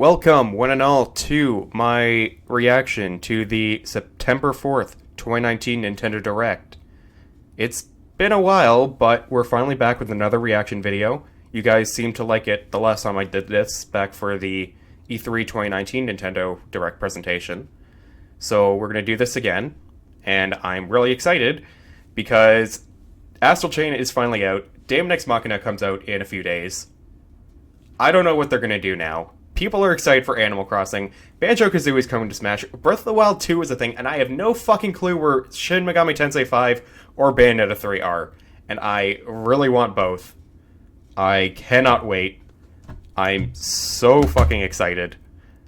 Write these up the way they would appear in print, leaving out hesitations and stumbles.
Welcome, one and all, to my reaction to the September 4th, 2019 Nintendo Direct. It's been a while, but we're finally back with another reaction video. You guys seemed to like it the last time I did this, back for the E3 2019 Nintendo Direct presentation. So we're going to do this again, and I'm really excited, because Astral Chain is finally out. Daemon X Machina comes out in a few days. I don't know what they're going to do now. People are excited for Animal Crossing. Banjo-Kazooie is coming to Smash. Breath of the Wild 2 is a thing, and I have no fucking clue where Shin Megami Tensei 5 or Bayonetta 3 are. And I really want both. I cannot wait. I'm so fucking excited.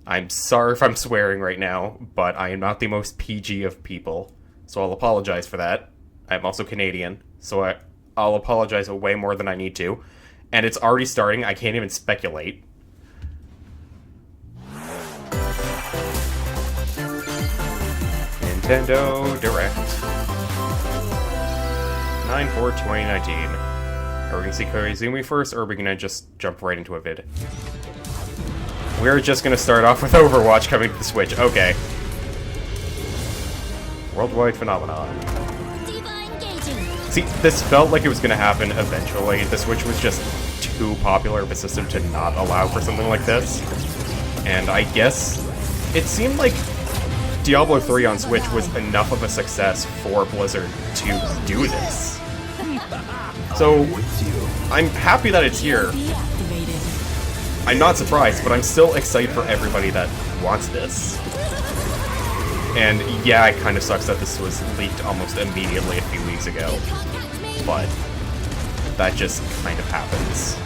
I'm sorry if I'm swearing right now, but I am not the most PG of people. So I'll apologize for that. I'm also Canadian, so I'll apologize way more than I need to. And it's already starting. I can't even speculate. Nintendo Direct 9/4/2019. Are we gonna see Koizumi first, or are we gonna just jump right into a vid? We're just gonna start off with Overwatch coming to the Switch. Okay. Worldwide phenomenon. See, this felt like it was gonna happen eventually. The Switch was just too popular of a system to not allow for something like this. And I guess it seemed like Diablo 3 on Switch was enough of a success for Blizzard to do this. So, I'm happy that it's here. I'm not surprised, but I'm still excited for everybody that wants this. And yeah, it kind of sucks that this was leaked almost immediately a few weeks ago. But that just kind of happens.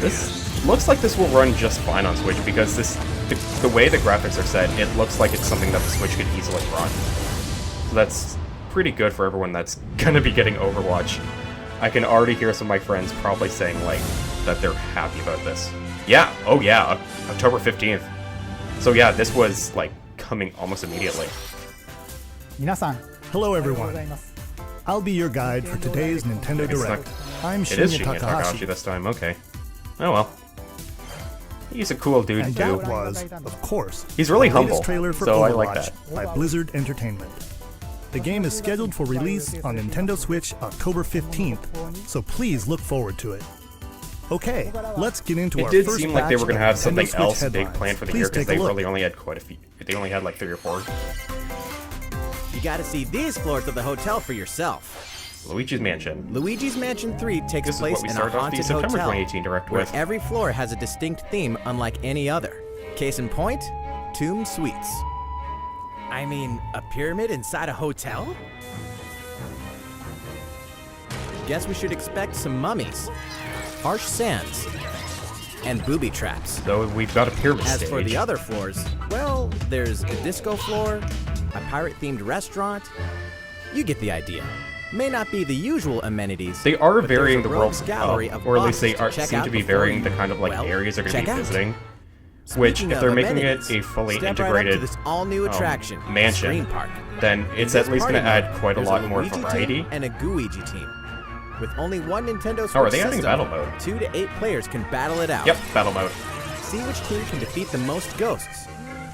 This looks like this will run just fine on Switch, because the way the graphics are set, it looks like it's something that the Switch could easily run. So that's pretty good for everyone that's gonna be getting Overwatch. I can already hear some of my friends probably saying, like, that they're happy about this. Yeah, oh yeah, October 15th. So yeah, this was, like, coming almost immediately. Hello everyone. I'll be your guide for today's Nintendo Direct. I'm Shinya Takahashi this time, okay. Oh well. He's a cool dude, and too. That was, of course, he's really the humble, latest trailer for so Overwatch I like that. by Blizzard Entertainment. The game is scheduled for release on Nintendo Switch October 15th, so please look forward to it. Okay, let's get into our first It did seem like they were going to have something else big planned for the year, because they really only had quite a few. They only had like 3 or 4. You gotta see these floors of the hotel for yourself. Luigi's Mansion. Luigi's Mansion 3 takes place in a off the haunted September hotel, 2018 Direct where with. every floor has a distinct theme unlike any other. Case in point, Tomb Suites. I mean, a pyramid inside a hotel? Guess we should expect some mummies, harsh sands, and booby traps. So we've got a pyramid stage. As for the other floors, well, there's a disco floor, a pirate-themed restaurant. You get the idea. May not be the usual amenities. They are but varying the there's a world, rogues gallery of or at least they bosses to seem check to be out before varying the you, kind of like well, areas they're going to check be out. visiting. Which, Speaking if they're of making amenities, it a fully step integrated right up to this all-new attraction, mansion, Screen Park. then it's at least going to add quite a lot more Luigi variety. Team and a Gooigi team. With only one Nintendo Switch Oh, are they adding system, battle mode? 2 to 8 players can battle it out. Yep, battle mode. See which team can defeat the most ghosts.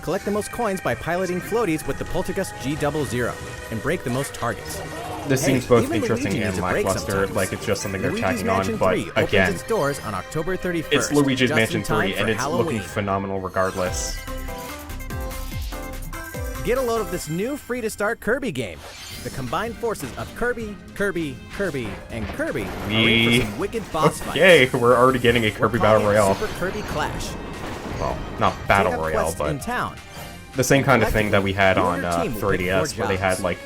Collect the most coins by piloting floaties with the Poltergust G00 and break the most targets. This Hey, seems both even interesting Luigi and needs a break lackluster, sometimes. like it's just something they're Luigi's tacking on, Mansion but 3 again, opens its doors on October 31st. it's Luigi's just Mansion in time 3, for and it's Halloween. looking phenomenal regardless. Get a load of this new free-to-start Kirby game. The combined forces of Kirby, and Kirby are in for some wicked boss fights. Yay, we're already getting a Kirby Battle Calling it Royale. Super Kirby Clash. Well, not Battle Take up Royale, quests in but town. the same kind of thing that we had You on and your team will pick 3DS, your where they had jobs. like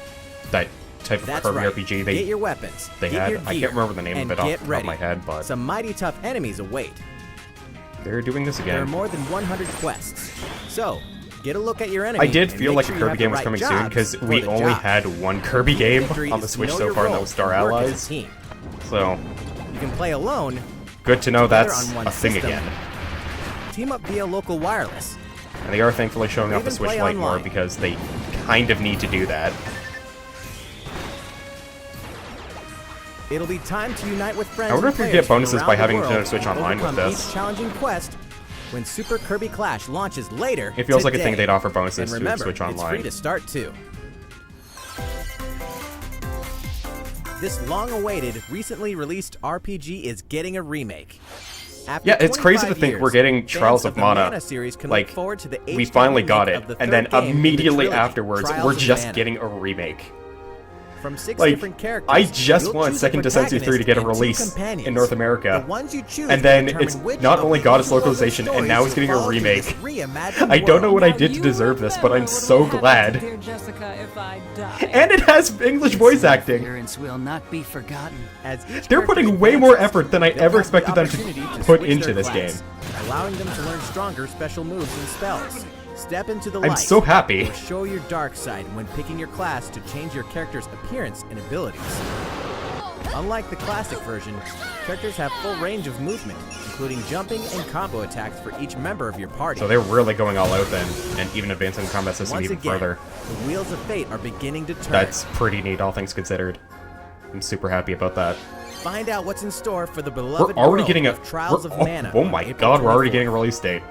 that type of That's Kirby right. RPG. Get your weapons. They get had. your I gear, can't remember the name and of it off get the top ready. of my head, but Some mighty tough enemies await. they're doing this There are again. more than 100 quests. So, get a look at your enemy. I did and feel make like sure a you Kirby have game the was right coming soon, jobs because for we the only job. had one Kirby game Victory on the is Switch know so your far, and that role was Star and work as a Allies. team. So, You can play alone, good to know together that's on one a thing system. again. team up via local wireless. And they are thankfully showing off the Even Switch play Lite more, online. because they kind of need to do that. It'll be time to unite with friends. I wonder and if you players get bonuses from by around having the Nintendo world Switch and Online with overcome this. Each challenging quest when Super Kirby Clash launches later. It feels like a today. thing they'd offer bonuses And to remember, Switch it's Online. free to start too. This long-awaited, recently released RPG is getting a remake. After Yeah, it's crazy to 25 think years, we're getting fans Trials of the Mana. series can Like, look forward to the we HD finally got remake it, of the and then third game in the immediately trilogy, afterwards, Trials we're of just Mana. getting a remake. From 6 Like, different characters, I just you'll want choose Second a Descent 3 to get a protagonist and 2 release companions. in North America. The ones you choose And will then determine it's which not of only the got its usual localization, and now it's getting a stories will remake. follow through this reimagined I don't know world. what I did to deserve this, but I'm so glad. Dear Jessica, if I die. And it has English voice acting. Appearance will not be forgotten. As each They're character putting way more advances, effort than I they'll ever have the expected them to opportunity put switch into their this class, game. allowing them to learn stronger special moves and spells. Step into the I'm light. so happy. Or show your dark side when picking your class to change your character's appearance and abilities. Unlike the classic version, characters have full range of movement, including jumping and combo attacks for each member of your party. So they're really going all out then, and even advancing the combat system Once even again, further. the wheels of fate are beginning to turn. That's pretty neat, all things considered. I'm super happy about that. Find out what's in store for the We're beloved already world getting a of Trials of Mana. oh on my April god, we're already 24th. getting a release date.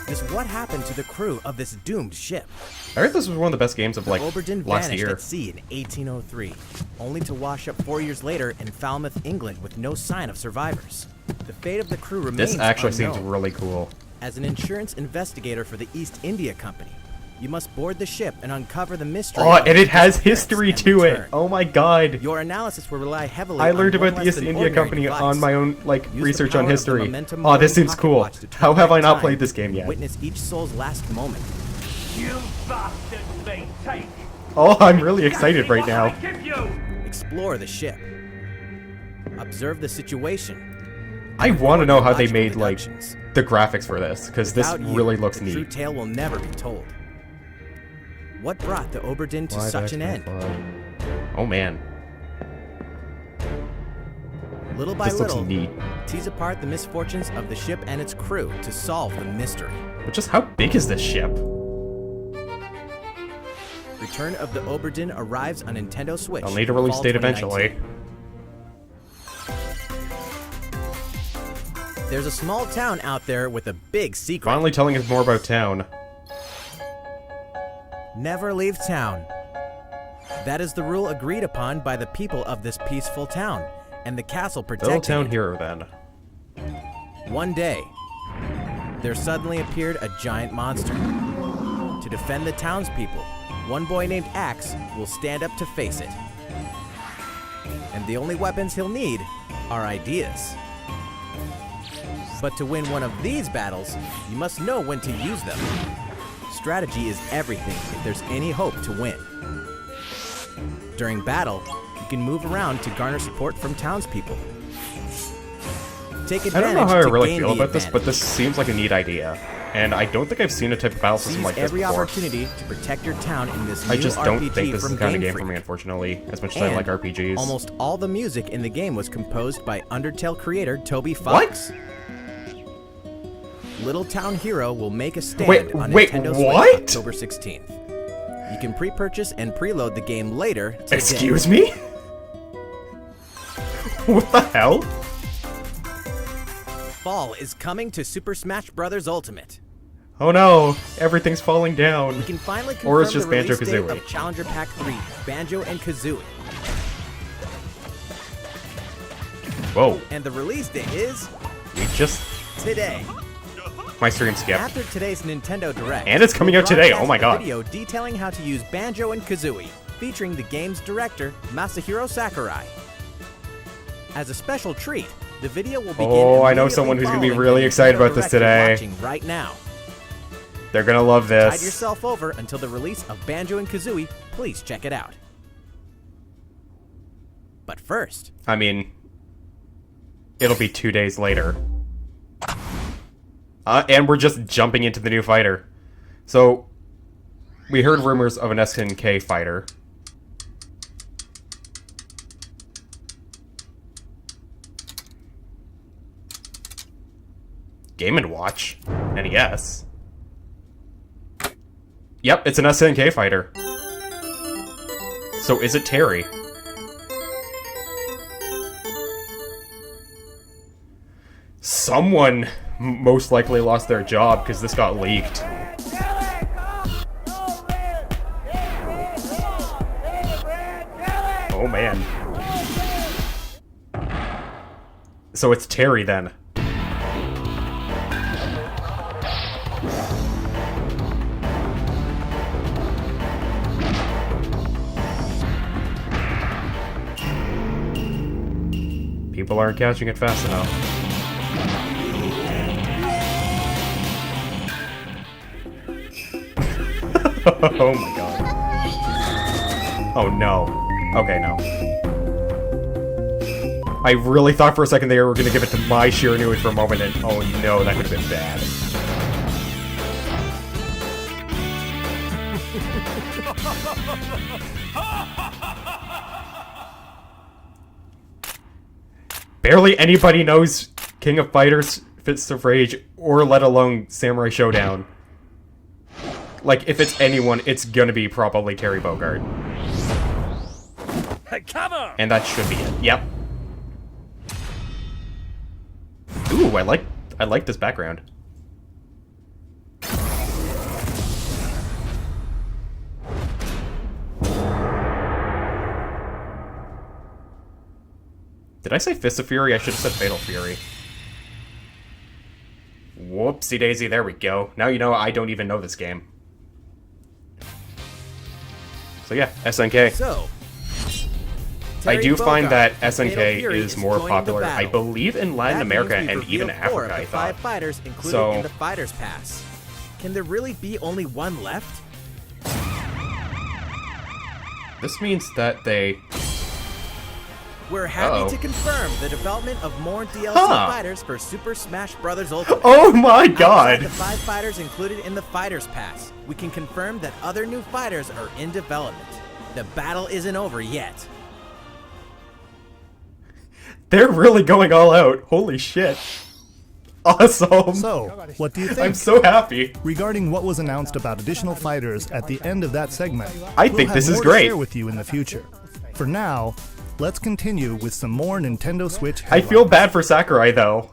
Just what happened to the crew of this doomed ship? I heard this was one of the best games of like Oberdin last vanished year. at sea in 1803, only to wash up 4 years later in Falmouth, England, with no sign of survivors. The fate of the crew remains This actually unknown. seems really cool. As an insurance investigator for the East India Company, you must board the ship and uncover the mystery. Oh, of and it has disappearance history and to return. it. Oh my god. Your analysis will rely heavily I on learned one about the less East than India ordinary Company device. on my own like Use the research on power of the history. momentum Oh, this mounting seems pocket cool. watch to turn How have back I not time played this game and yet? Witness each soul's last moment. You bastards may take. Oh, I'm really excited right now. What I give you. Explore the ship. Observe the situation. I want to know how they Logical made like deductions. the graphics for this, because this Without you, really looks the true neat. tale will never be told. What brought the Oberdin to such an end? Oh man, Little by this looks little, neat. tease apart the misfortunes of the ship and its crew to solve the mystery. But just how big is this ship? Return of the Oberdin arrives on Nintendo Switch. I'll need a release fall date 2019. eventually. There's a small town out there with a big secret. Finally telling us more about town. Never leave town. That is the rule agreed upon by the people of this peaceful town, and the castle protecting Little town it. hero then. One day, there suddenly appeared a giant monster. To defend the townspeople, one boy named Axe will stand up to face it. And the only weapons he'll need are ideas. But to win one of these battles, you must know when to use them. Strategy is everything if there's any hope to win. During battle, you can move around to garner support from townspeople. Take I advantage don't know how I to really gain feel the about this, but advantage. this seems like a neat idea. And I don't think I've seen a type of battle system Seize like this every before. opportunity to protect your town in this I new just RPG don't think this is from the kind of Game game for Freak. me, unfortunately, as much as I And like RPGs. almost all the music in the game was composed by Undertale creator Toby Fox. Little Town Hero will make a stand Wait, on wait, Nintendo what? Switch October 16th. You can pre-purchase and preload the game later today. Excuse me? What the hell? Fall is coming to Super Smash Bros. Ultimate. Oh no, everything's falling down. You can finally confirm Or it's just the release date Banjo-Kazooie. of Challenger Pack 3, Banjo and Kazooie. Whoa, And the release date is we just... today. My stream skipped. After today's Nintendo Direct, And it's coming we'll out today, broadcast oh my a god. video detailing how to use Banjo and Kazooie, featuring the game's director, Masahiro Sakurai. As a special treat, the video will begin Oh, I know immediately someone who's gonna be following really the excited Nintendo about this Direct you're today. watching right now. They're gonna love Tide this. yourself over until the release of Banjo and Kazooie. Please check it out. But first, I mean, it'll be 2 days later. And we're just jumping into the new fighter. So, we heard rumors of an SNK fighter. Game & Watch. NES. Yep, it's an SNK fighter. So is it Terry? Someone most likely lost their job because this got leaked. Oh man. So it's Terry then. People aren't catching it fast enough. Oh my god. Oh no. Okay, no. I really thought for a second they were gonna give it to my Shiranui for a moment, and oh no, that could have been bad. Barely anybody knows King of Fighters, Fists of Rage, or let alone Samurai Showdown. Like, if it's anyone, it's gonna be probably Terry Bogard. Cover! And that should be it. Yep. Ooh, I like this background. Did I say Fist of Fury? I should have said Fatal Fury. Whoopsie daisy, there we go. Now you know I don't even know this game. So yeah, SNK. So, I do find Bogard that from Fatal SNK Fury is more joining the popular, I battle. believe, in Latin That America means we've and even revealed 4 Africa, of I the 5 thought. fighters included So- in the Fighters Pass. Can there really be only one left? This means that they... We're happy Uh-oh. to confirm the development of more DLC Huh. fighters for Super Smash Bros. Ultimate. Oh my Outside god! the 5 fighters included in the Fighters Pass, we can confirm that other new fighters are in development. The battle isn't over yet. They're really going all out. Holy shit. Awesome. So, what do you think? I'm so happy. Regarding what was announced about additional fighters at the end of that segment, I we'll think have this is more great. to share with you in the future. For now, let's continue with some more Nintendo Switch I feel headlines. bad for Sakurai, though.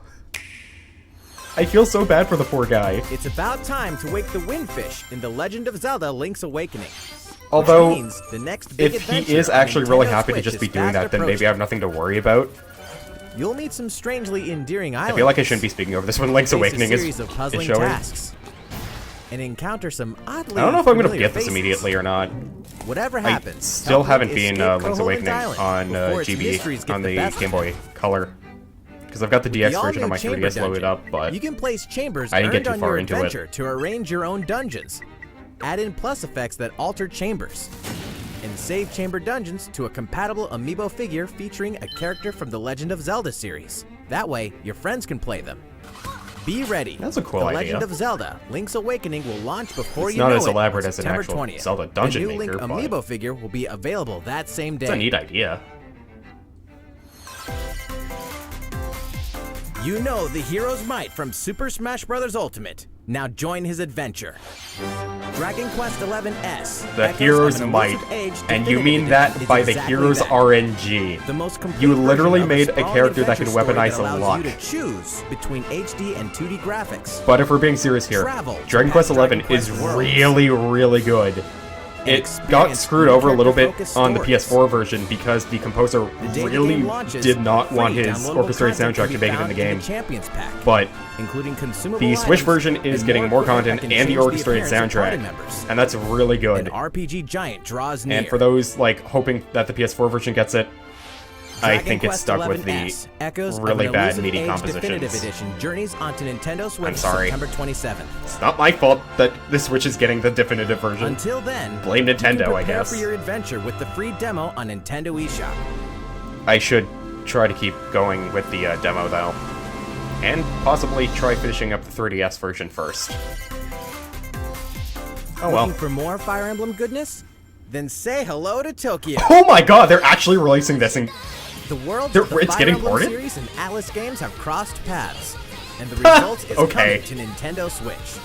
I feel so bad for the poor guy. It's about time to wake the Windfish in The Legend of Zelda: Link's Awakening. Although, Which means the next big if he adventure is on actually really Nintendo happy to Switch just be is doing fast that, then maybe I have approaching. nothing to worry about. You'll meet some strangely endearing islands. I feel like I shouldn't be speaking over this when Link's face Awakening a is series of puzzling showing. tasks, and encounter some oddly I don't know if I'm going to familiar get this faces. immediately or not. Whatever I happens, still help haven't Link been escape Link's Koholint's Awakening Island on before its mysteries GB, get on the the best Game of Boy it. Color. Because I've got the With DX the version on my all-new 3DS chamber loaded dungeon, up, but you can place chambers I didn't get earned too on far your into it. adventure to arrange your own dungeons. Add in plus effects that alter chambers, and save chamber dungeons to a compatible amiibo figure featuring a character from the Legend of Zelda series. That way, your friends can play them. Be ready. That's a cool the idea. Legend of Zelda: Link's Awakening will launch before It's you not know as it elaborate on as an September actual 20th. Zelda Dungeon the new Maker, Link but- amiibo figure will be available that same day. it's a neat idea. You know the hero's might from Super Smash Bros. Ultimate. Now join his adventure. Dragon Quest XI-S. The Echoes hero's of an might. Elusive Age And you Definitive mean that Edition by is the exactly hero's that. RNG. The most complete You literally version of made a sprawling character that can adventure story weaponize a allows lot. you to choose between HD and 2D graphics. But if we're being serious here, Travel to Dragon past Quest XI Dragon is Quest worlds. really, really good. And It experience got screwed new over a little bit character-focused on the stories. PS4 version because the composer The day the really game launches, did not want free his downloadable orchestrated content can soundtrack be to make it in found the game. Champions Pack, But including consumable the Switch items version is and getting more equipment content that can and the change orchestrated appearance of party soundtrack, members. and that's really good. An RPG giant draws near. And for those like hoping that the PS4 version gets it, I Dragon think it's Quest stuck with the XI-S, Echoes of really an bad Elusive MIDI Age Definitive compositions. Edition journeys onto Nintendo Switch sorry. September 27th. It's not my fault that the Switch is getting the definitive version. Until then, Blame you can Nintendo, I prepare guess. for your adventure with the free demo on Nintendo eShop. I should try to keep going with the demo though, and possibly try finishing up the 3DS version first. Oh well. Looking for more Fire Emblem goodness? Then say hello to Tokyo. Oh my god, they're actually releasing this in... The worlds They're- of the it's Fire getting Emblem ported? series and Atlas games have crossed paths, and the result is Okay. coming to Nintendo Switch.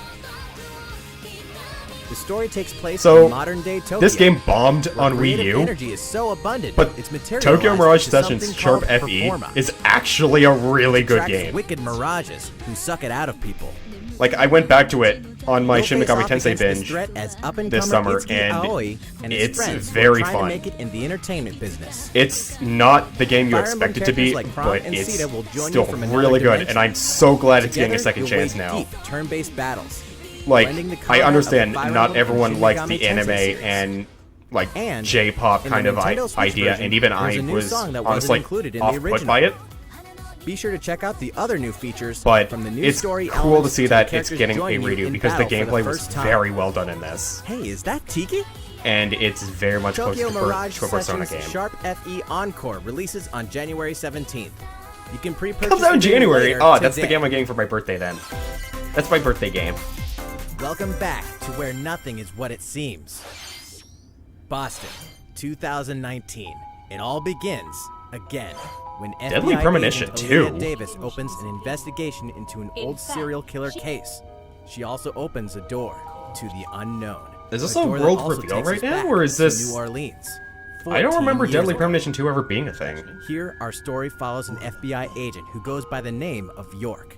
The story takes place So, in modern-day Tokyo. this game bombed where on Wii creative U, energy is so abundant, but it's materialized Tokyo Mirage into Sessions something Sharp called FE Performa. is actually a really It good attracts game. wicked mirages who suck it out of people. Like, I went back to it on my You'll Shin face Megami off Tensei against this binge threat as up-and-comer this summer, Itsuki and Aoi and his it's friends very who are trying fun. to make it in the entertainment business. It's not the game you Fire expect Emblem it to be, characters like Chrom but and it's Sita will join still you from another really good, dimension. and I'm so glad it's getting a Together, second you'll chance wage now. deep turn-based battles. Like, blending the I combat of understand the Fire not Emblem everyone and likes Shin the Megami anime Tensei series. and like And J-pop in the kind of Nintendo Switch idea, version, and even there's I a new was song that wasn't honestly included in the off-put original. by it. Be sure to check out the other new features But from the new it's story cool to elements see the that it's characters getting a join you redo in because the battle for gameplay was first time. very well done in this, Hey, is that Tiki? and it's very much close Tokyo Mirage to a Persona Sessions game. Sharp FE Encore releases on January 17th. You can pre-purchase Comes out in the game January. later Oh, that's the today. game I'm getting for my birthday then. That's my birthday game. Welcome back to where nothing is what it seems. Boston, 2019. It all begins again when Deadly FBI Premonition agent 2. Olivia Davis opens an investigation into an old serial killer case. She also opens a door to the unknown. Is this A a door that world also reveal takes right us now, back or is to this- New Orleans? I don't 14 remember years Deadly ago. Premonition 2 ever being a thing. Here, our story follows an FBI agent who goes by the name of York.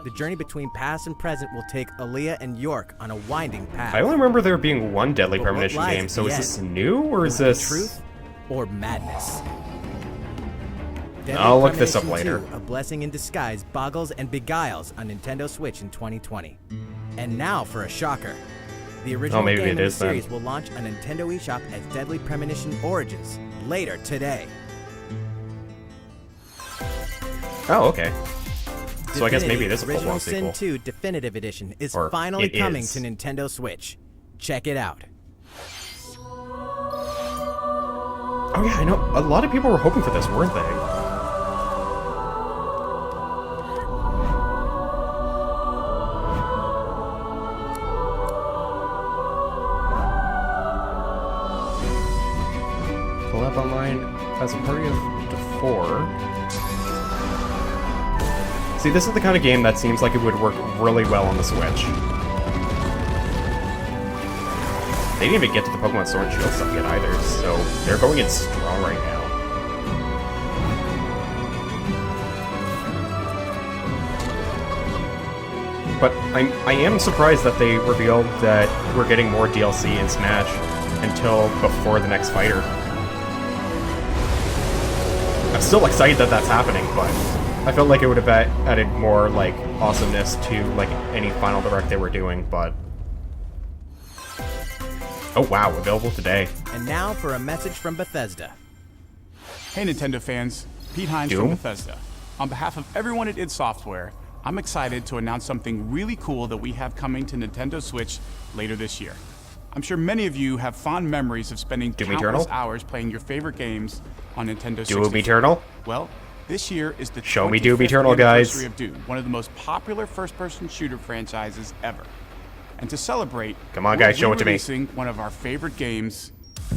The journey between past and present will take Aaliyah and York on a winding path. I only remember there being one Deadly But what Premonition lies game, at so the is this end? new, or is Will it be this... truth or madness? Deadly I'll look this up Premonition later. 2, A Blessing in Disguise boggles and beguiles on Nintendo Switch in 2020. And now for a shocker. The original maybe game it in the is then. series will launch on Nintendo eShop as Deadly Premonition Origins later today. Oh, okay. So I guess maybe it is a Original full-blown Sin sequel. 2 Definitive Edition is Or finally it coming is. to Nintendo Switch. Check it out. Oh yeah, I know. A lot of people were hoping for this, weren't they? Collab online as a party of 4. See, this is the kind of game that seems like it would work really well on the Switch. They didn't even get to the Pokemon Sword and Shield stuff yet either, so they're going in strong right now. But I am surprised that they revealed that we're getting more DLC in Smash until before the next fighter. I'm still excited that that's happening, but I felt like it would have added more, like, awesomeness to, like, any Final Direct they were doing, but... Oh wow, available today. And now for a message from Bethesda. Hey Nintendo fans, Pete Hines Doom? from Bethesda. On behalf of everyone at id Software, I'm excited to announce something really cool that we have coming to Nintendo Switch later this year. I'm sure many of you have fond memories of spending Doom countless Eternal? hours playing your favorite games on Nintendo 64. Doom Eternal? Well, this year is the Show me Doom 25th Eternal, guys. anniversary of Doom, one of the most popular first-person shooter franchises ever. And to celebrate, Come on, guys, we're show it to me. releasing one of our favorite games,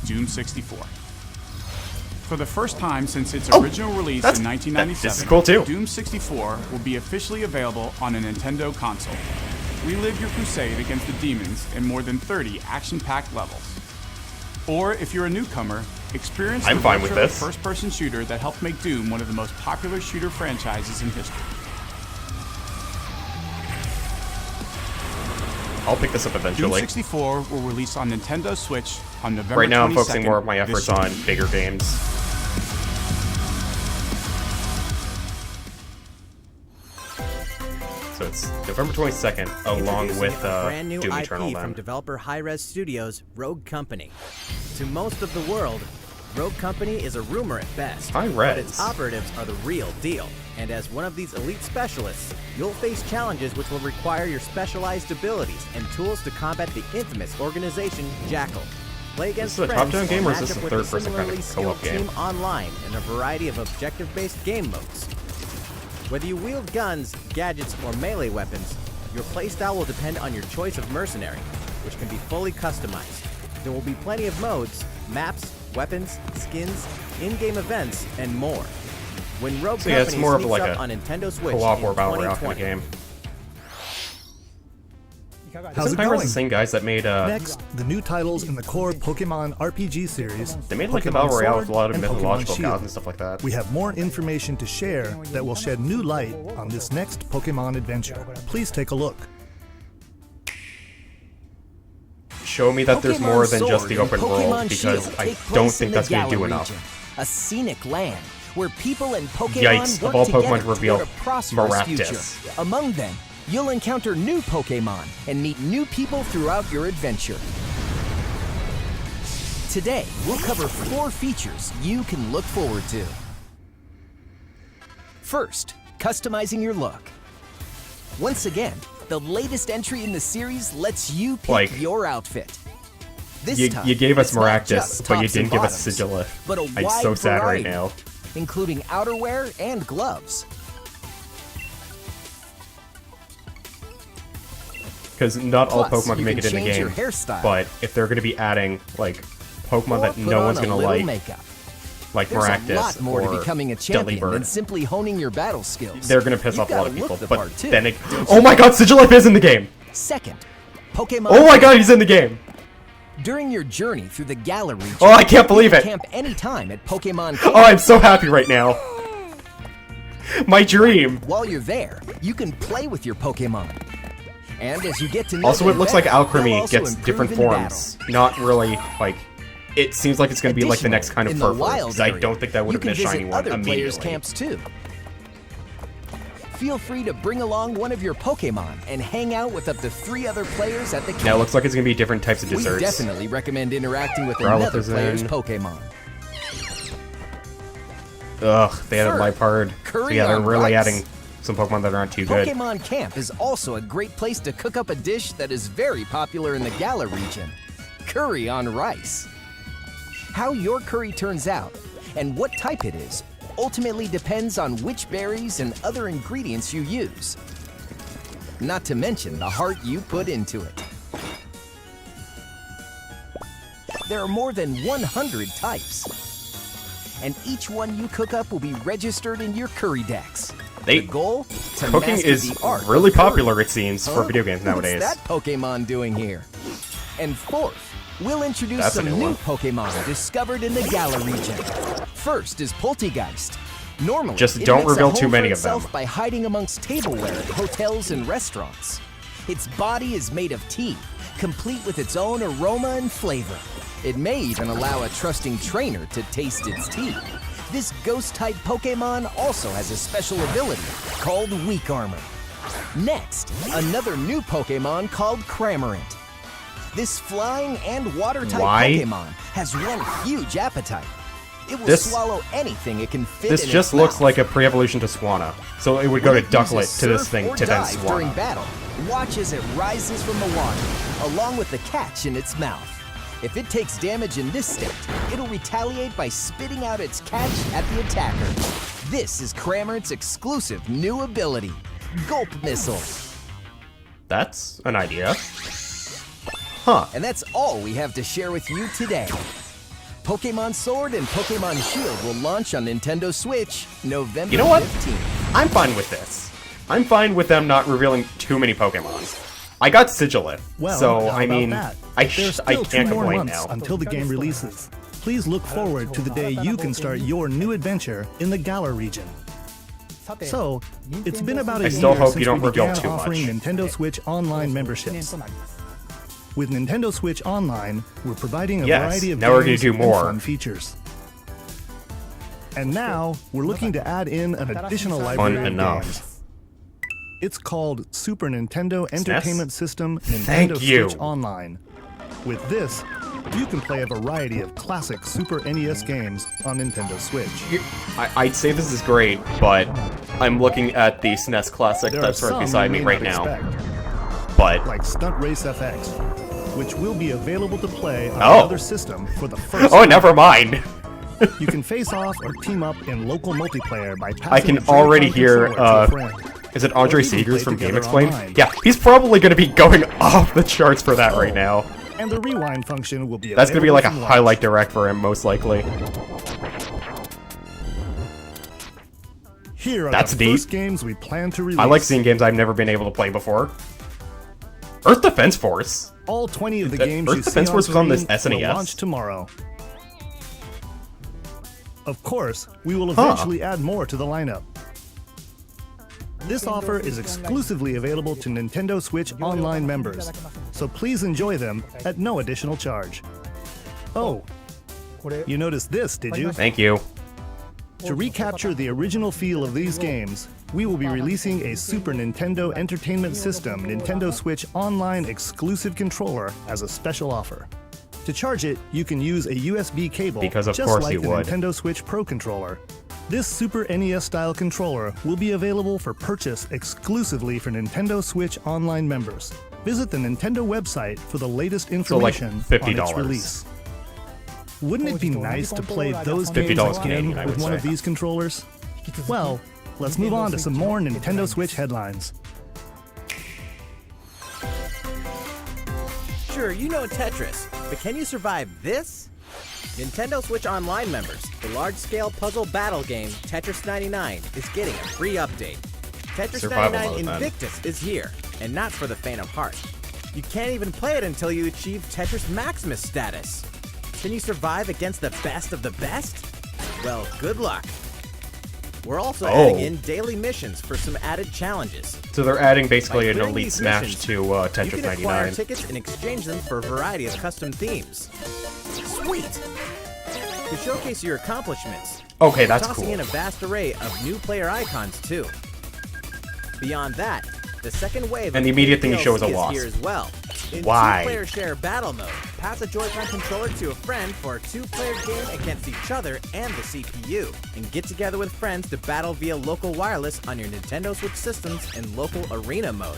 Doom 64. For the first time since its original release that's- in 1997, this is cool too. Doom 64 will be officially available on a Nintendo console. Relive your crusade against the demons in more than 30 action-packed levels. Or if you're a newcomer, experience I'm the fine with retro this. first-person shooter that helped make Doom one of the most popular shooter franchises in history. I'll pick this up Doom eventually. 64 will release on Nintendo Switch on November 22nd. Right now I'm focusing more of my this efforts year. on bigger games. So it's November 22nd, along Introducing with a brand new Doom IP Eternal from then. developer Hi-Rez Studios, Rogue Company. To most of the world, Rogue Company is a rumor at best, Hi-Rez. but its operatives are the real deal. And as one of these elite specialists, you'll face challenges which will require your specialized abilities and tools to combat the infamous organization Jackal. Play against This is a friends top-down game, or is match this up a with third-person kind of similarly skilled co-op game? team online in a variety of objective-based game modes. Whether you wield guns, gadgets, or melee weapons, your playstyle will depend on your choice of mercenary, which can be fully customized. There will be plenty of modes, maps, weapons, skins, in-game events, and more. When Rogue So yeah, it's Company more of sneaks like up a on Nintendo Switch co-op in or battle royale kind of 2020. game. How's it Isn't Pirates going? the same guys that made Next, the new titles in the core Pokemon RPG series. they made like the Pokemon Battle Royale Sword with a lot of and Pokemon mythological Shield. gods and stuff like that. We have more information to share that will shed new light on this next Pokemon adventure. Please take a look. Show me that there's Pokemon more than just Sword the and open world, Pokemon because Shield I take don't place think in that's the going to do Galar enough. region, a scenic land where people and Pokemon Yikes, work of all together Pokemon to reveal toward a prosperous Maractus. future. Among them, you'll encounter new Pokemon and meet new people throughout your adventure. Today, we'll cover 4 features you can look forward to. First, customizing your look. Once again, the latest entry in the series lets you pick Like, your outfit. This You, time, you gave us it's not just Maractus, but you tops and didn't give us bottoms, Sigilif. but a I'm wide so sad right variety, now. including outerwear and gloves. Because not all Plus, Pokemon can you make can it in the change your game. hairstyle. But if they're going to be adding, like, Pokemon Or that put no on one's a going to little like, makeup. like There's Maractus a lot more to or becoming a champion Delibird, than simply honing your battle skills. they're going to piss You've off a lot gotta of look people. the But part, too. then oh my god, Sigilif is in the game! Second, Pokemon. Oh my god, he's in the game! During your journey through the Galar region, Oh, I can't believe you it! can camp anytime at Pokemon Oh, Camp. I'm so happy right now! My dream! While you're there, you can play with your Pokemon. And as you get to know Also, it them looks like better, they'll Alchemy also gets improve different in forms. Not really, like... It seems like it's going to be like the next kind of Additionally, in the Furfur, wild because I area, don't think that would you have been a can shiny visit one other players' immediately. camps too. Feel free to bring along one of your Pokemon and hang out with up to 3 other players at the camp. Now, it looks like it's going to be different types of We desserts. definitely recommend interacting with Growlithe another is player's in. Pokemon. Ugh, they added Third, Liepard. So curry yeah, they're on really rice. adding some Pokemon that aren't too good. Pokemon Camp is also a great place to cook up a dish that is very popular in the Galar region, curry on rice. How your curry turns out and what type it is ultimately depends on which berries and other ingredients you use. Not to mention the heart you put into it. There are more than 100 types, and each one you cook up will be registered in your curry decks. They- The goal? To Cooking master is the art of really curry. popular, it seems, for video games nowadays. What's that Pokemon doing here? And fourth, we'll introduce That's a some new new one. Pokemon discovered in the Galar region. First is Poltegeist. Normally, Just it don't makes a reveal home too many for of them. itself by hiding amongst tableware at hotels and restaurants. Its body is made of tea, complete with its own aroma and flavor. It may even allow a trusting trainer to taste its tea. This ghost-type Pokemon also has a special ability called Weak Armor. Next, another new Pokemon called Cramorant. This flying and water-type Why? Pokemon has one huge appetite. It will This- swallow anything it can fit This in just its looks mouth. like a pre-evolution to Swanna. So it would go When to it uses Ducklet to this surf thing or to then dive during Swanna. battle. Watch as it rises from the water, along with the catch in its mouth. If it takes damage in this state, it'll retaliate by spitting out its catch at the attacker. This is Cramorant's exclusive new ability, Gulp Missile. That's an idea. Huh. And that's all we have to share with you today. Pokemon Sword and Pokemon Shield will launch on Nintendo Switch November You know what? 15th. I'm fine with this. I'm fine with them not revealing too many Pokemon. I got Sigilif, Well, so how I about mean, that? I There's still can't 2 more complain months now. until the game releases. Please look forward to the day you can start your new adventure in the Galar region. So, it's been about a I year still hope since you don't we reveal began too offering much. Nintendo Switch Online memberships. With Nintendo Switch Online, we're providing a Yes, variety of now we're gonna games do and more. fun features. And now, we're looking to add in an additional library of enough. games. It's called Super Nintendo Entertainment System Nintendo Thank you. Switch Online. With this, you can play a variety of classic Super NES games on Nintendo Switch. I'd say this is great, but I'm looking at the SNES Classic There that's are right some beside you me may right not now. expect, But like Stunt Race FX, which will be available to play on Oh. another system for the first oh, time. never mind. You can face off or team up in local multiplayer by passing I can the Joy-Con already hear. controller to a friend. Is it Andre Or even Segers play from Game together Explained? online. Yeah, he's probably going to be going off the charts for that right now. And the rewind function will be That's going to be like a available from highlight direct for him, most likely. Here are That's the deep. first games we plan to release. I like seeing games I've never been able to play before. Earth Defense Force? All 20 of the The games Earth you see Defense Force was on this screen will SNES? launch tomorrow. Of course, we will eventually add more to the lineup. This offer is exclusively available to Nintendo Switch Online members, so please enjoy them at no additional charge. Oh, you noticed this, did you? Thank you. To recapture the original feel of these games, we will be releasing a Super Nintendo Entertainment System Nintendo Switch Online exclusive controller as a special offer. To charge it, you can use a USB cable, Because of just course like you the would. Nintendo Switch Pro controller. This Super NES-style controller will be available for purchase exclusively for Nintendo Switch Online members. Visit the Nintendo website for the latest So, like, information $50. on its release. Wouldn't it be nice to play those $50 games Canadian, again I with would one say. of these controllers? Well, let's move on to some more Nintendo Switch headlines. Sure, you know Tetris, but can you survive this? Nintendo Switch Online members, the large-scale puzzle battle game Tetris 99 is getting a free update. Tetris Survival 99 mode, then. Invictus is here, and not for the faint of heart. You can't even play it until you achieve Tetris Maximus status. Can you survive against the best of the best? Well, good luck. We're also adding in daily missions for some added challenges. So they're adding basically By an clearing Elite these Smash missions, to You Tetris can acquire 99. tickets and exchange them for a variety of custom themes. Sweet! To showcase your accomplishments, Okay, we're that's tossing cool. in a vast array of new player icons too. Beyond that, the second wave And the of immediate thing you DLC show is a is wasp. here as well. In Why? two-player share battle mode, pass a Joy-Con controller to a friend for a two-player game against each other and the CPU, and get together with friends to battle via local wireless on your Nintendo Switch systems in local arena mode.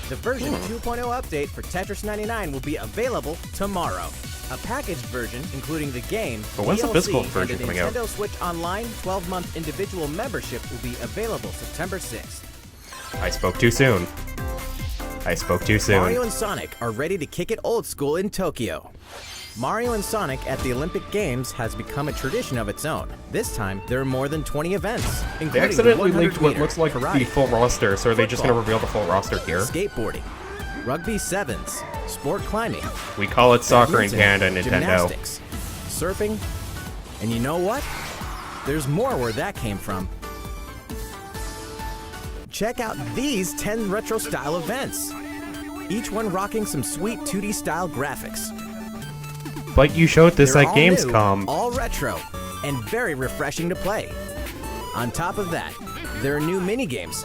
The version 2.0 update for Tetris 99 will be available tomorrow. A packaged version, including the game, But when's the DLC, physical and version a coming out? Nintendo Switch Online 12-month individual membership will be available September 6th. I spoke too soon. I spoke too soon. Mario and Sonic are ready to kick it old school in Tokyo. Mario and Sonic at the Olympic Games has become a tradition of its own. This time, there are more than 20 events, They including accidentally the leaked what 100-meter, looks like karate, the full roster, so are they just going to football, reveal the full roster here? skateboarding, rugby sevens, sport climbing, We call it soccer in badminton, Canada, Nintendo. gymnastics, surfing, and you know what? There's more where that came from. Check out these 10 retro-style events, each one rocking some sweet 2D-style graphics. But you showed this They're at all new, Gamescom. all retro, and very refreshing to play. On top of that, there are new mini-games,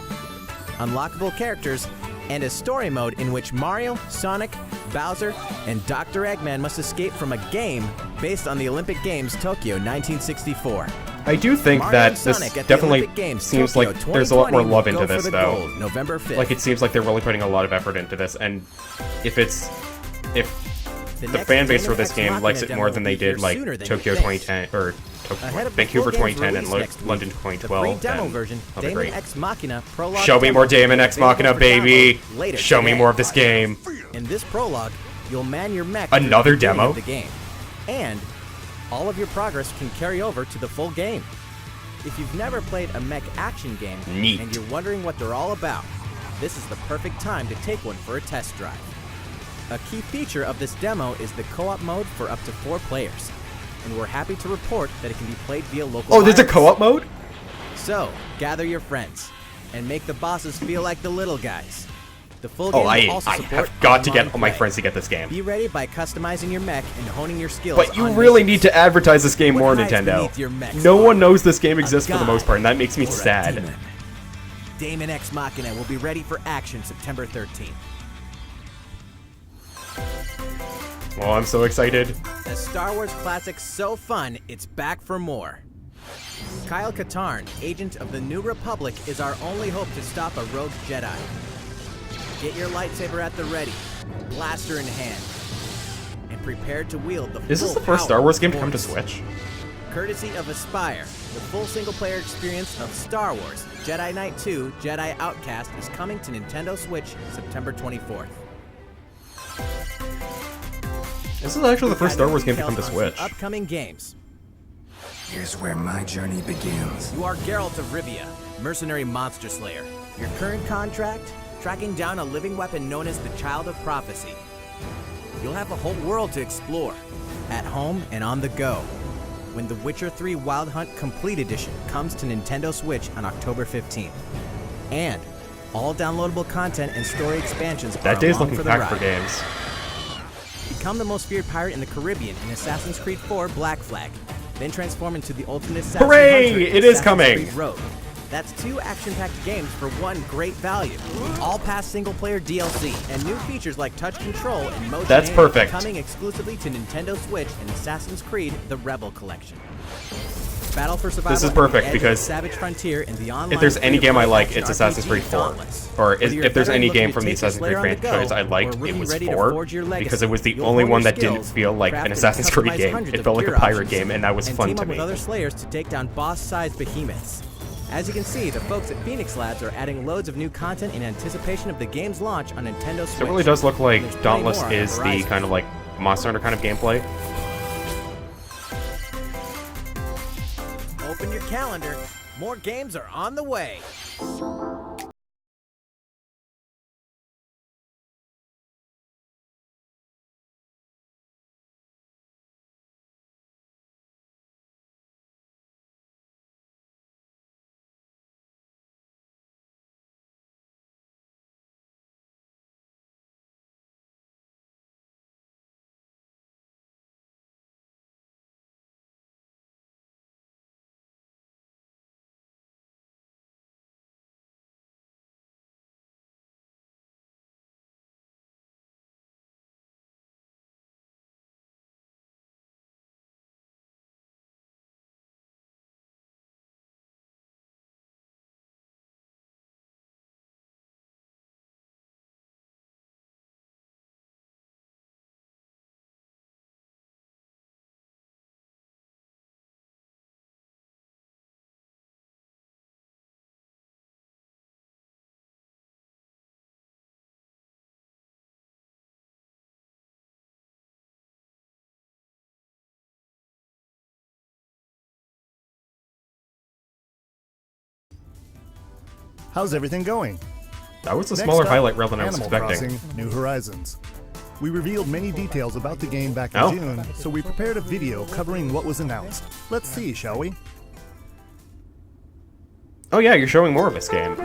unlockable characters, and a story mode in which Mario, Sonic, Bowser, and Dr. Eggman must escape from a game based on the Olympic Games Tokyo 1964. I do think Mario that and this Sonic at the definitely Olympic Games seems Tokyo like there's a lot more 2020 love will into go this, for the though. gold, November 5th. Like, it seems like they're really putting a lot of effort into this, and if the next fan base for Damon this X game Machina likes it demo more will than be they did, here like, sooner than Tokyo you think. 2010, or Ahead of the Vancouver full game's 2010 and release next London week, 2012, the free demo then version, that'll be Damon great. X Machina Prologue Show me more demo Damon will be X Machina, available for baby! download later Show me today. more of this game! In this prologue, you'll man your mech through Another the beginning demo? of the game, and all of your progress can carry over to the full game. If you've never played a mech action game Neat. and you're wondering what they're all about, this is the perfect time to take one for a test drive. A key feature of this demo is the co-op mode for up to 4 players, and we're happy to report that it can be played via local Oh, there's a wireless. co-op mode? So, gather your friends, and make the bosses feel like the little guys. The full game Oh, will also I support have got to online get all my play. friends to get this game. Be ready by customizing your mech and honing your skills. But you on really missions. need to advertise this game What more, hides Nintendo. beneath your mech's No one armor? knows this game A exists for the most god part, and that makes me or a sad. demon. Damon X Machina will be ready for action September 13th. Well, I'm so excited. A Star Wars classic so fun, it's back for more. Kyle Katarn, agent of the New Republic, is our only hope to stop a rogue Jedi. Get your lightsaber at the ready, blaster in hand, and prepare to wield the Is this full the first power Star Wars of game the to come to Force. Switch? Courtesy of Aspire, the full single-player experience of Star Wars Jedi Knight 2 Jedi Outcast is coming to Nintendo Switch September 24th. This is actually the first Star Wars game to Details come to on Switch. some upcoming games. Here's where my journey begins. You are Geralt of Rivia, mercenary monster slayer. Your current contract? tracking down a living weapon known as the Child of Prophecy. You'll have a whole world to explore, at home and on the go, when The Witcher 3 Wild Hunt Complete Edition comes to Nintendo Switch on October 15th. And all downloadable content and story expansions That are day's along looking for the packed ride. for games. Become the most feared pirate in the Caribbean in Assassin's Creed 4 Black Flag. Then transform into the ultimate assassin Hooray! hunter in It is Assassin's coming! Creed Rogue. That's 2 action-packed games for one great value. All past single-player DLC and new features like touch control and motion That's aim perfect. coming exclusively to Nintendo Switch in Assassin's Creed: The Rebel Collection. Battle for survival. This is at the perfect edge of the because Savage Frontier in the online if there's any game I like, free-to-play it's action Assassin's Creed RPG 4. Dauntless. Or Whether you're if there's any looking game to from the take your Assassin's Creed Slayer on the go, franchise I liked, or it really was ready to 4, forge your legacy, because it was the you'll only hone one your that didn't skills, feel like craft an and Assassin's Creed customize game. hundreds It of felt like a gear pirate options, game, and that was and fun team to up with me. other Slayers to take down boss-sized behemoths. As you can see, the folks at Phoenix Labs are adding loads of new content in anticipation of the game's launch on Nintendo Switch. So it really does look like There's plenty Dauntless more on the is the horizon. kind of like Monster Hunter kind of gameplay. Open your calendar. More games are on the way. How's everything going? That was a Next smaller up, highlight reel than I was Animal expecting. Crossing: New Horizons. We revealed many details about the game back in Oh. June, so we prepared a video covering what was announced. Let's see, shall we? Oh yeah, you're showing more of this game.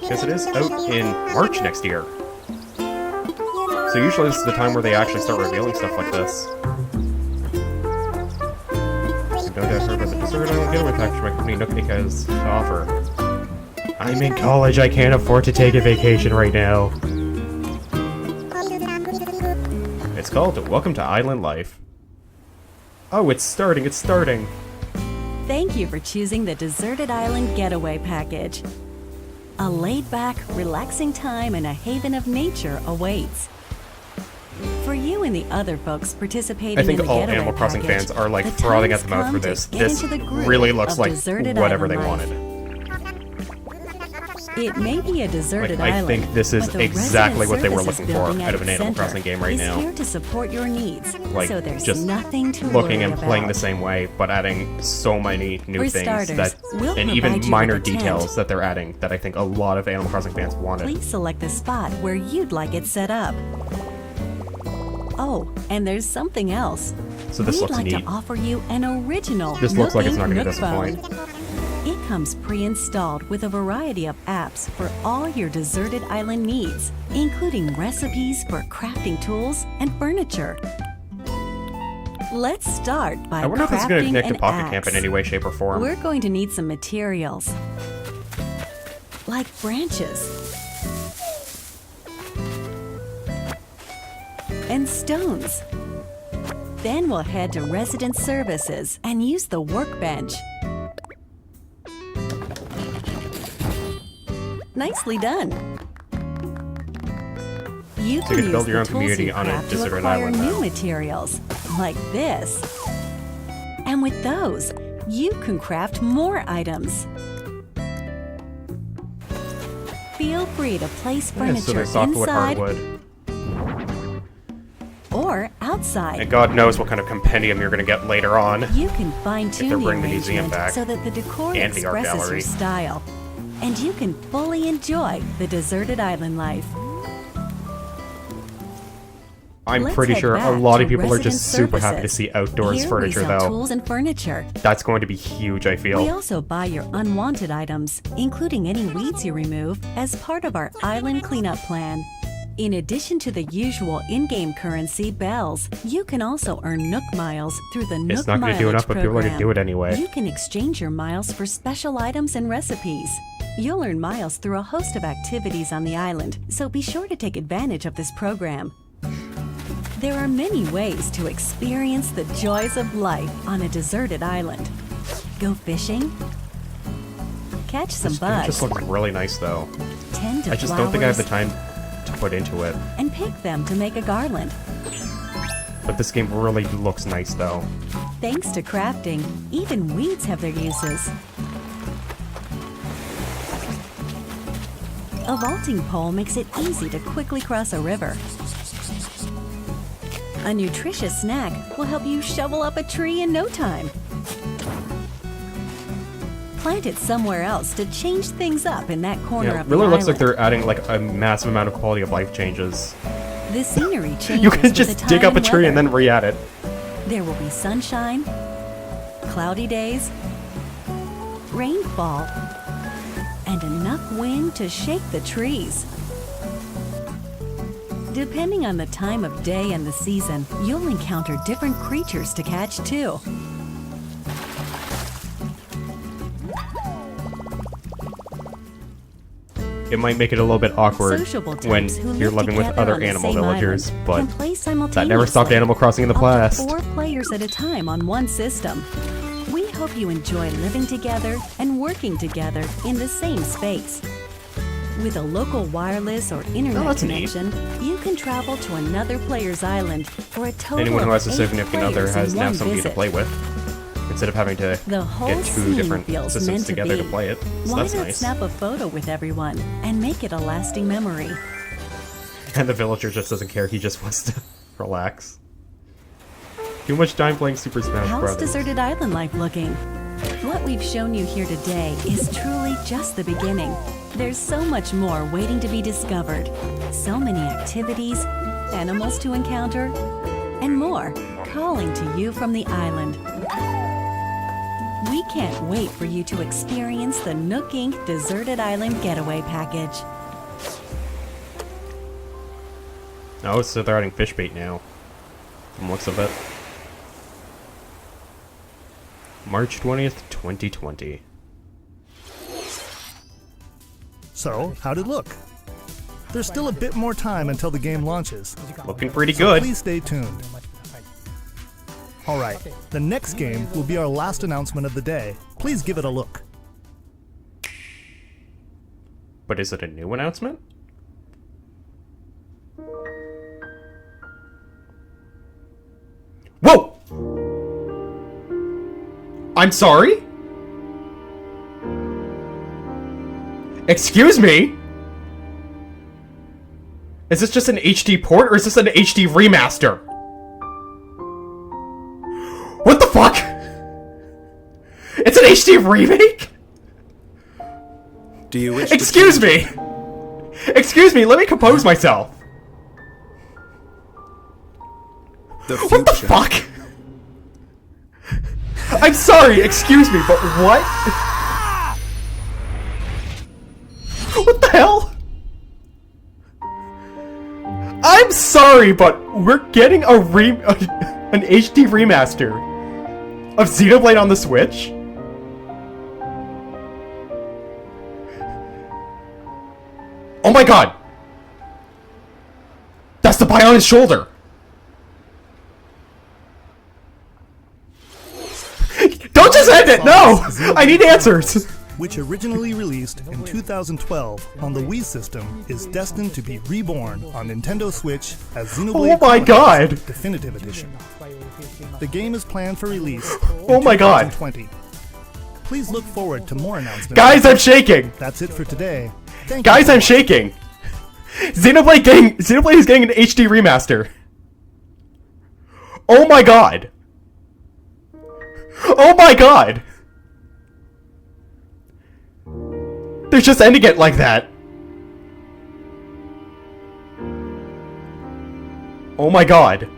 Because it is out in March next year. So usually this is the time where they actually start revealing stuff like this. So don't ask her about the dessert I'll get away package my company Nook has to offer. I'm in college, I can't afford to take a vacation right now. It's called Welcome to Island Life. Oh, it's starting, it's starting. Thank you for choosing the Deserted Island Getaway Package. A laid-back, relaxing time and a haven of nature awaits. For you and the other folks participating I think in the all Getaway Animal Crossing Package, fans are like the frothing at time's the mouth for come to this. get This into the groove really looks of like Deserted whatever they Island life. wanted. It may be a deserted Like, I island, think this is but the exactly resident what they were services looking for building out at of an its Animal center Crossing game right is now. here to support your needs, Like, so there's just nothing to looking worry and playing about. the same way, but adding so many new For things starters, that, we'll and provide even you minor with a tent. details that they're adding that I think a lot of Animal Crossing fans wanted. Please select the spot where you'd like it set up. Oh, and there's something else. So this We'd looks like neat. to offer you an original This looks like it's not Nook going to phone. disappoint. It comes pre-installed with a variety of apps for all your deserted island needs, including recipes for crafting tools and furniture. Let's start by I wonder if it's going to crafting connect to an Pocket Camp axe. in any way, shape, or form. We're going to need some materials, like branches and stones. Then we'll head to Resident Services and use the workbench. Nicely done. You So can you can use build your the own tools community you on a craft to deserted acquire island new now. materials, like this. And with those, you can craft more items. Feel free to place Yeah, furniture so there's softwood, inside hardwood. or outside. And God knows what kind of compendium you're going to get later on. You can fine-tune they're the bringing the museum arrangement back, so that the decor and the art expresses gallery. your style. and you can fully enjoy the deserted island life. I'm Let's pretty head sure a back lot of to people are just resident super happy to services. see outdoors Here furniture, we sell though. tools and furniture. That's going to be huge, I We feel. also buy your unwanted items, including any weeds you remove, as part of our island cleanup plan. In addition to the usual in-game currency, bells, you can also earn Nook miles through the Nook It's not going to do Mileage enough, but people are going to program. do it anyway. You can exchange your miles for special items and recipes. You'll earn miles through a host of activities on the island, so be sure to take advantage of this program. There are many ways to experience the joys of life on a deserted island. Go fishing, catch some It bugs, just looks really nice, though. tend to I just don't think I have the flowers, time to put into it. and pick them to make a garland. But this game really looks nice, though. Thanks to crafting, even weeds have their uses. A vaulting pole makes it easy to quickly cross a river. A nutritious snack will help you shovel up a tree in no time. Plant it somewhere else to change things up in that corner Yeah, it of really the looks like island. they're adding like a massive amount of quality of life changes. The scenery changes You can with just the dig time up a tree and weather. then re-add it. There will be sunshine, cloudy days, rainfall, and enough wind to shake the trees. Depending on the time of day and the season, you'll encounter different creatures to catch too. It might make it a little bit awkward Sociable when types who you're live living with together other on the animal same villagers, island but can play that never stopped simultaneously. Animal Crossing in the Up to past. 4 players at a time on one system. We hope you enjoy living together and working together in the same space. With a local wireless or internet that's neat. connection, you can travel to another player's island for a total Anyone who of has a 8 significant other players has in now one somebody to visit. play with, instead of having to The whole get 2 scene different feels systems meant to together to be. play it. So Why that's not nice. snap a photo with everyone and make it a lasting memory? And the villager just doesn't care, he just wants to relax. Too much time playing Super Smash How's Bros. deserted island life looking? What we've shown you here today is truly just the beginning. There's so much more waiting to be discovered. So many activities, animals to encounter, and more calling to you from the island. We can't wait for you to experience the Nook Inc. Deserted Island Getaway Package. Oh, so they're adding fish bait now. From the looks of it. March 20th, 2020. So, how'd it look? There's still a bit more time until the game launches. Looking pretty So good. please stay tuned. Alright, the next game will be our last announcement of the day. Please give it a look. But is it a new announcement? Whoa! I'm sorry? Excuse me? Is this just an HD port or is this an HD remaster? What the fuck? It's an HD remake? Do you wish Excuse me! Excuse me, let me compose myself. the What the fuck? I'm sorry, excuse me, but what? What the hell? I'm sorry, but we're getting an HD remaster of Xenoblade on the Switch? Oh my god! That's the pie on his shoulder! Don't just end it! No! I need answers! Which originally released in 2012 on the Wii system, is destined to be reborn on Nintendo Switch as Xenoblade Oh my Chronicles god! Definitive Edition. The game is planned for release Oh in my god! 2020. Please look forward to more announcements. Guys, I'm shaking! That's it for today. Thank you Guys, so I'm much. shaking! Xenoblade is getting an HD remaster. Oh my god! Oh my god! They're just ending it like that. Oh my god.